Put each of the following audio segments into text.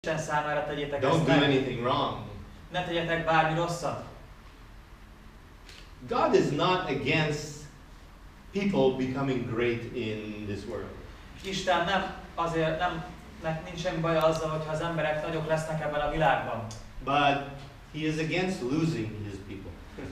Isten számára tegyétek Don't ezt do meg. anything wrong. Ne tegyetek bármi rosszat. God is not against people becoming great in this world. Isten nincs semmi baja azzal, hogyha az emberek nagyok lesznek ebben a világban. But He is against losing His people.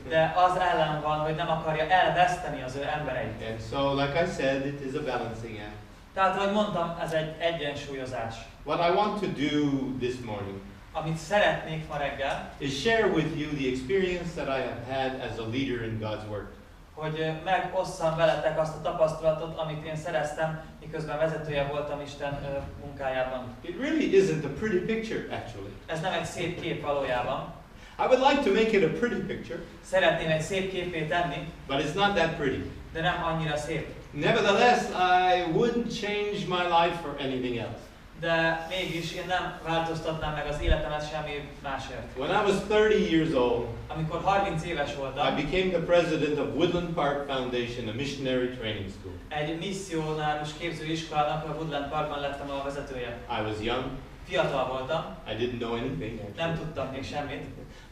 De az ellen van, hogy nem akarja elveszteni az ő embereit. And so, like I said, it is a balancing act. Tehát, ahogy mondtam, ez egy egyensúlyozás. What I want to do this morning Amit szeretnék ma reggel, is share with you the experience that I have had as a leader in God's work. hogy megosszam veletek azt a tapasztalatot, amit én szereztem, miközben vezetője voltam Isten munkájában. It really isn't a pretty picture, actually. Ez nem egy szép kép valójában. I would like to make it a pretty picture, Szeretném egy szép képé tenni, but it's not that pretty. de nem annyira szép. Nevertheless, I wouldn't change my life for anything else. De mégis én nem változtatnám meg az életemet semmi másért. When I was 30 years old, Amikor 30 éves I voltam, became the president of Woodland Park Foundation, a missionary training school. egy misszionárus képzőiskolának a Woodland Parkban lettem a vezetője. I was young. Fiatal voltam, I didn't know anything, nem actually. tudtam még semmit,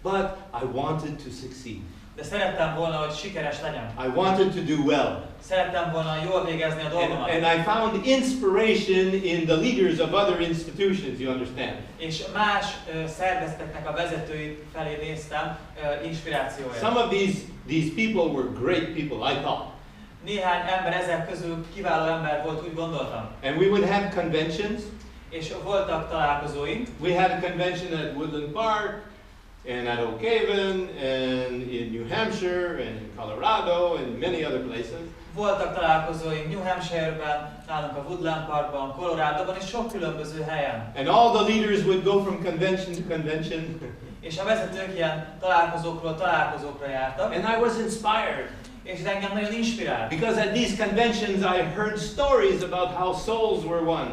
But I wanted to succeed. de szerettem volna, hogy sikeres legyen. I wanted to do well. Szerettem volna jól végezni a dolgomat. And I found inspiration in the leaders of other institutions, you understand. És más szervezeteknek a vezetői felé néztem inspirációja. Some of these people were great people, I thought. Néhány ember ezek közül kiváló ember volt, úgy gondoltam. And we would have conventions. És voltak találkozóink. We had a convention at Woodland Park, and at Oak Haven, and in New Hampshire, and in Colorado, and many other places. Voltak találkozóink New Hampshire-ben, nálunk a Woodland Parkban, Colorado-ban és sok különböző helyen. And all the leaders would go from convention to convention. És a vezetők ilyen találkozókról találkozókra jártak. And I was inspired. És engem nagyon inspirált. Because at these conventions I heard stories about how souls were won.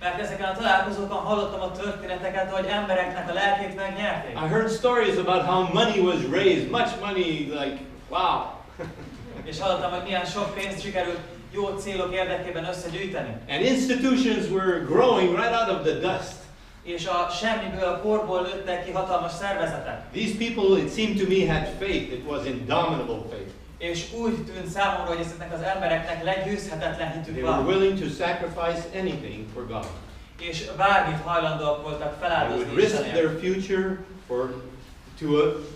Mert ezeken a találkozókon hallottam a történeteket, hogy embereknek a lelkét megnyerték. I heard stories about how money was raised, much money, like, wow. És hallottam, hogy milyen sok pénzt sikerült jó célok érdekében összegyűjteni. And institutions were growing right out of the dust. És a semmiből, a porból nőttek ki hatalmas szervezetek. These people, it seemed to me, had faith. It was indomitable faith. És úgy tűnt számomra, hogy ezeknek az embereknek legyőzhetetlen hitük They were van. willing to sacrifice anything for God. És bármit hajlandóak voltak They feláldozni would risk Istenért. their future to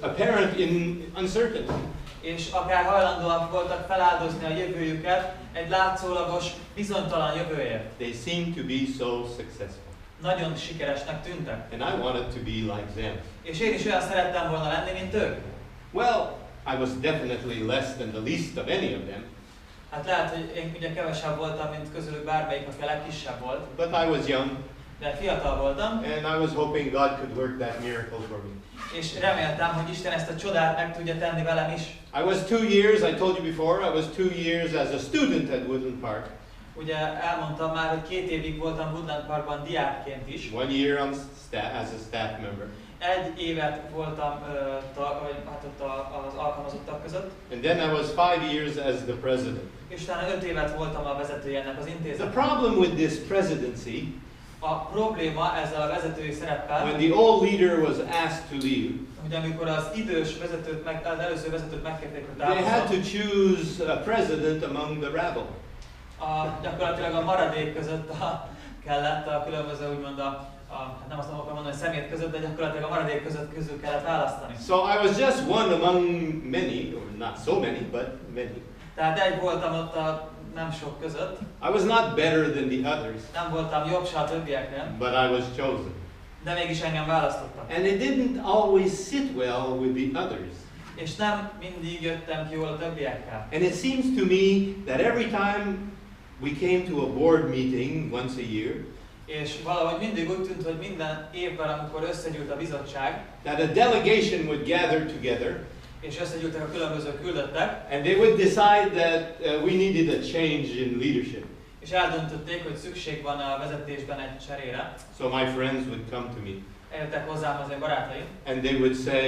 a parent in uncertainty. És akár hajlandóak voltak feláldozni a jövőjüket egy látszólagos, bizonytalan jövőért. They seemed to be so successful. Nagyon sikeresnek tűntek. And I wanted to be like them. És én is olyan szerettem volna lenni, mint ők. Well, I was definitely less than the least of any of them. Hát lehet, hogy én ugye kevesebb voltam, mint közülük bármelyik, aki a legkisebb volt. But I was young, De fiatal voltam, and I was hoping God could work that miracle for me. és reméltem, hogy Isten ezt a csodát meg tudja tenni velem is. I was 2 years, I told you before, I was 2 years as a student at Woodland Park. Ugye elmondtam már, hogy 2 évig voltam Woodland Parkban diákként is. 1 year on as a staff member. Egy évet voltam ott az alkalmazottak között. And then I was 5 years as the president. És utána 5 évet voltam a vezetője ennek az The intézetnek. problem with this presidency, A probléma ezzel a vezetői szereppel, when the old leader was asked to leave, hogy amikor az idős vezetőt, az előző vezetőt megkérték, hogy they had to távozzon, choose a president among the rabble. gyakorlatilag a maradék között kellett a különböző, úgymond hát nem azt akarom mondani, hogy szemét között, de gyakorlatilag a maradék közül kellett választani. So I was just one among many, or not so many, but many. Tehát egy voltam ott a nem sok között, I was not better than the others, nem voltam jobb se a többieknél, but I was chosen. de mégis engem választottak. And it didn't always sit well with the others. És nem mindig jöttem ki jól a többiekkel. And it seems to me that every time we came to a board meeting once a year, És valahogy mindig úgy tűnt, hogy minden évben, amikor összegyűlt a bizottság, that a delegation would gather together, és összegyűltek a különböző küldöttek, and they would decide that we needed a change in leadership. és eldöntötték, hogy szükség van a vezetésben egy cserére. So my friends would come to me, Eljöttek hozzám az én barátaim, and they would say,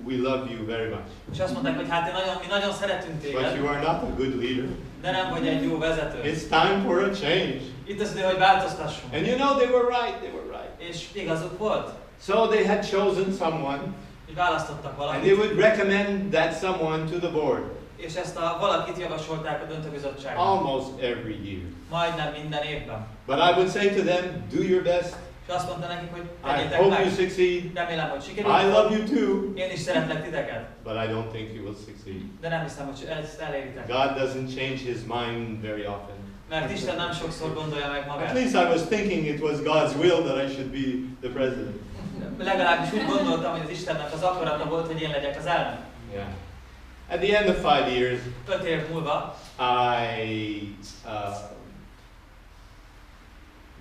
"We love you very much, és azt mondták, hogy hát mi nagyon szeretünk but téged, you are not a good leader. de nem vagy egy jó vezető. It's time for a change." Itt az idő, hogy változtassunk. And you know, they were right, they were right. És igazuk volt. So they had chosen someone, Így választottak and valakit. they would recommend that someone to the board És ezt a valakit javasolták a döntőbizottságban. almost every year. Majdnem minden évben. But I would say to them, do your best. És azt mondta nekik, hogy I tegyétek hope meg. you succeed. Remélem, hogy I sikerül. love you too, Én is szeretlek titeket. but I don't think you will succeed. De nem hiszem, hogy ezt eléritek. God doesn't change his mind very often. Mert Isten nem sokszor gondolja meg At magát. least I was thinking it was God's will that I should be the president. Legalábbis úgy gondoltam, hogy az Istennek az akarata volt, hogy én legyek az elnök. Yeah. At the end of 5 years, 5 év múlva,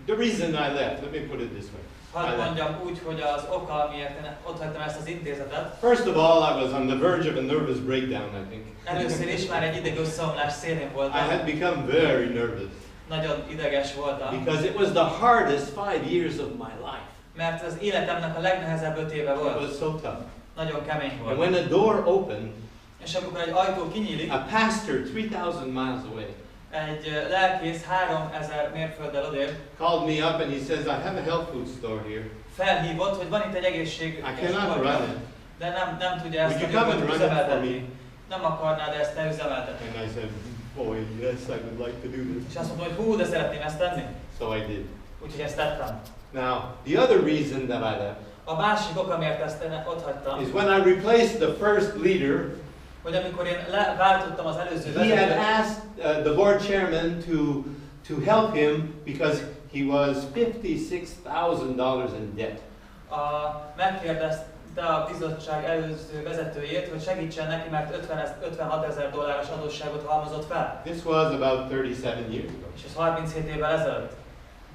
the reason I left, let me put it this way. hadd mondjam úgy, hogy az oka, miért én ott hagytam ezt az intézetet, First of all, I was on the verge of a nervous breakdown, I think. először is már egy ideg összeomlás szélén I voltam. had become very nervous Nagyon ideges voltam, because it was the hardest 5 years of my life. mert az életemnek a legnehezebb 5 éve It volt. was so tough. Nagyon kemény And volt. when a door opened, És amikor egy ajtó kinyílik, a pastor 3,000 miles away egy lelkész 3000 mérfölddel odébb called me up and he says, I have a health food store here. felhívott, hogy van itt egy I egészséges cannot run boltja, it. de nem tudja ezt Would a you come and boltot run it for üzemeltetni. me? Nem akarnád ezt te üzemeltetni. And I said, boy, yes, I would like to do this. És azt mondtam, hogy hú, de szeretném ezt tenni. So I did. Úgyhogy ezt tettem. Now, the other reason that I left A másik ok, amiért ezt én ott hagytam, is when I replaced the first leader, hogy amikor én váltottam az előző he had vezetőt, asked the board chairman to help him because he was $56,000 in debt. megkérdezte a bizottság előző vezetőjét, hogy segítsen neki, mert $56,000 adósságot halmozott fel. This was about 37 years ago. És ez 37 évvel ezelőtt.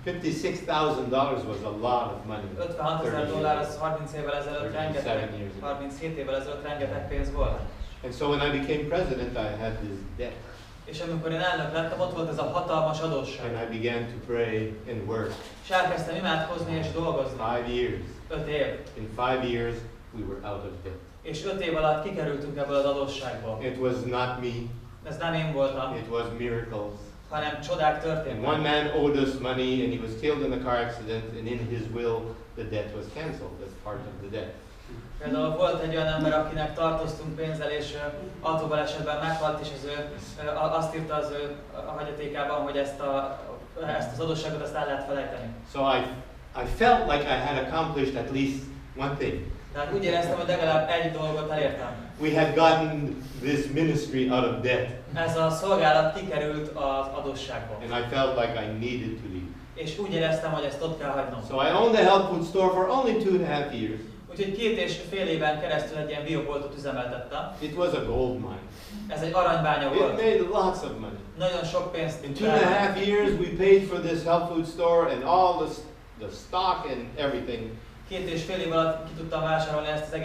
$56,000 was a lot of money. $56,000 az 30 évvel ezelőtt 37 rengeteg, years ago. 37 évvel ezelőtt rengeteg pénz volt. And so when I became president, I had this debt. És amikor én elnök lettem, ott volt ez a hatalmas adósság. And I began to pray and work. És elkezdtem imádkozni és dolgozni. 5 years. 5 év. In 5 years, we were out of debt. És 5 év alatt kikerültünk ebből az adósságból. It was not me. Ez nem én voltam, It was miracles. hanem csodák And történtek. one man owed us money and he was killed in a car accident and in his will the debt was cancelled as part of the debt. Például volt egy olyan ember, akinek tartoztunk pénzzel, és autóbalesetben meghalt, és azt írta az ő hagyatékában, hogy ezt az adósságot ezt el lehet felejteni. So I felt like I had accomplished at least one thing. Tehát úgy éreztem, hogy legalább egy dolgot elértem. We had gotten this ministry out of debt. Ez a szolgálat kikerült az adósságból. And I felt like I needed to leave. És úgy éreztem, hogy ezt ott kell hagynom. So I owned a health food store for only 2.5 years. Úgyhogy 2,5 éven keresztül egy ilyen bioboltot üzemeltettem. It was a gold mine. Ez egy aranybánya It volt. made lots of money. Nagyon sok pénzt. In 2.5 years, we paid for this health food store and all the stock and everything. 2,5 év alatt ki tudtam vásárolni ezt az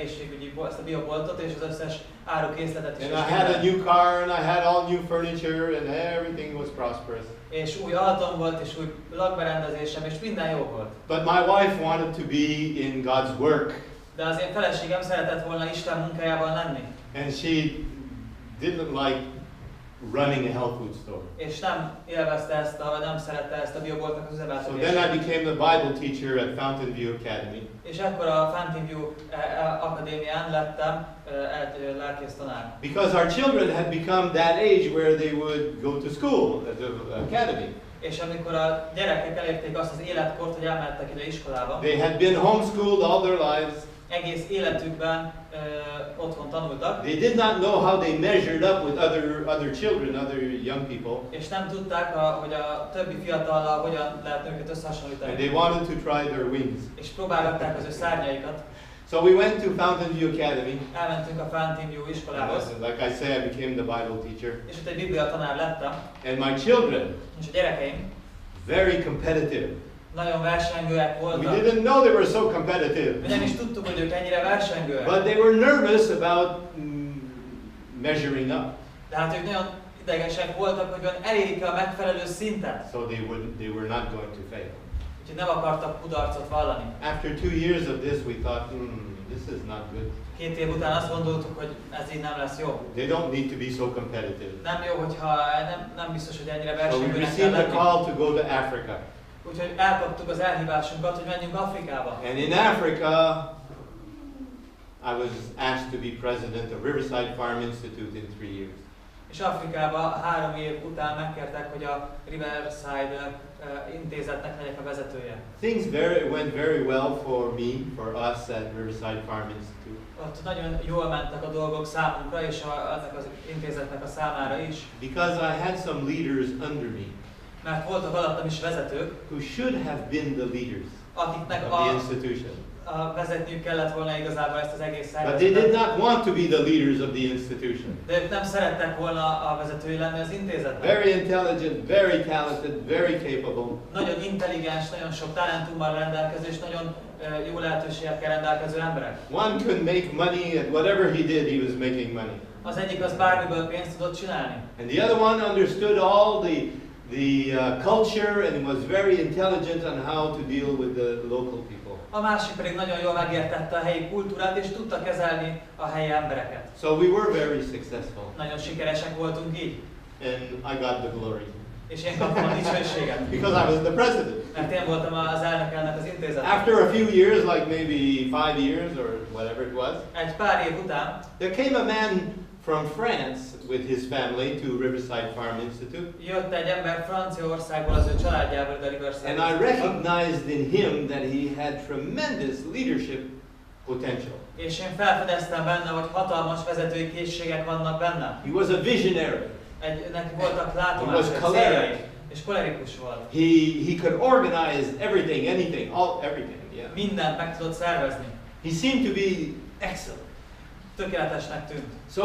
ezt a bioboltot, és az összes árukészletet is. And I had a new car and I had all new furniture and everything was prosperous. És új autóm volt, és új lakberendezésem, és minden jó volt. But my wife wanted to be in God's work. De az én feleségem szeretett volna Isten munkájában lenni. And she didn't like running a health food store. És nem élvezte vagy nem szerette ezt a bioboltnak az So üzemeltetését. then I became the Bible teacher at Fountain View Academy. És ekkor a Fountain View akadémián lettem egy lelkész tanár. Because our children had become that age where they would go to school at the academy. És amikor a gyerekek elérték azt az életkort, hogy elmentek ide iskolába, They had been homeschooled all their lives. egész életükben otthon tanultak, They did not know how they measured up with other children, other young people. és nem tudták, hogy a többi fiatallal hogyan lehet őket And összehasonlítani. they wanted to try their wings. És próbálgatták az ő szárnyaikat. So we went to Fountain View Academy. Elmentünk a Fountain View iskolához, Like I say, I became the Bible teacher. és ott egy biblia tanár lettem, And my children, és a gyerekeim very competitive. nagyon versengőek We voltak. didn't know they were so competitive. Mi nem is tudtuk, hogy ők ennyire versengőek. But they were nervous about measuring up. De hát ők nagyon idegesek voltak, hogy elérik a megfelelő szintet. So they were not going to fail. Úgyhogy nem akartak kudarcot vallani. After 2 years of this, we thought, this is not good. 2 év után azt gondoltuk, hogy ez így nem lesz jó. They don't need to be so competitive. Nem jó, hogyha nem biztos, hogy ennyire So we versengőnek kell received a lenni. call to go to Africa. Úgyhogy elkaptuk az elhívásunkat, hogy menjünk Afrikába. And in Africa, I was asked to be president of Riverside Farm Institute in 3 years. És Afrikába 3 év után megkértek, hogy a Riverside intézetnek legyek a vezetője. Things went very well for me, for us at Riverside Farm Institute. Ott nagyon jól mentek a dolgok számunkra, és ennek az intézetnek a számára is. Because I had some leaders under me Mert voltak alattam is vezetők, who should have been the leaders akiknek of the institution. vezetniük kellett volna igazából ezt az egész But they did szervezetet. not want to be the leaders of the institution. De ők nem szerettek volna a vezetői lenni az intézetnek. Very intelligent, very talented, very capable. Nagyon intelligens, nagyon sok talentummal rendelkező és nagyon jó lehetőségekkel rendelkező emberek. One could make money at whatever he did, he was making money. Az egyik az bármiből pénzt tudott csinálni. And the other one understood all the culture and was very intelligent on how to deal with the local people. A másik pedig nagyon jól megértette a helyi kultúrát és tudta kezelni a helyi embereket. So we were very successful. Nagyon sikeresek voltunk így. And I got the glory. És én kaptam a dicsőséget. Because I was the president. Mert én voltam az elnök ennek az intézetnek. After a few years, like maybe 5 years or whatever it was, Egy pár év után there came a man from France with his family to Riverside Farm Institute. jött egy ember Franciaországból az ő családjával ide a Riverside. And I recognized in him that he had tremendous leadership potential. És én felfedeztem benne, hogy hatalmas vezetői készségek vannak benne. He was a visionary. Neki voltak He was látomások, choleric. céljai, és kolerikus volt. He could organize everything, anything, everything. Yeah. Mindent meg tudott szervezni. He seemed to be excellent. Tökéletesnek tűnt. So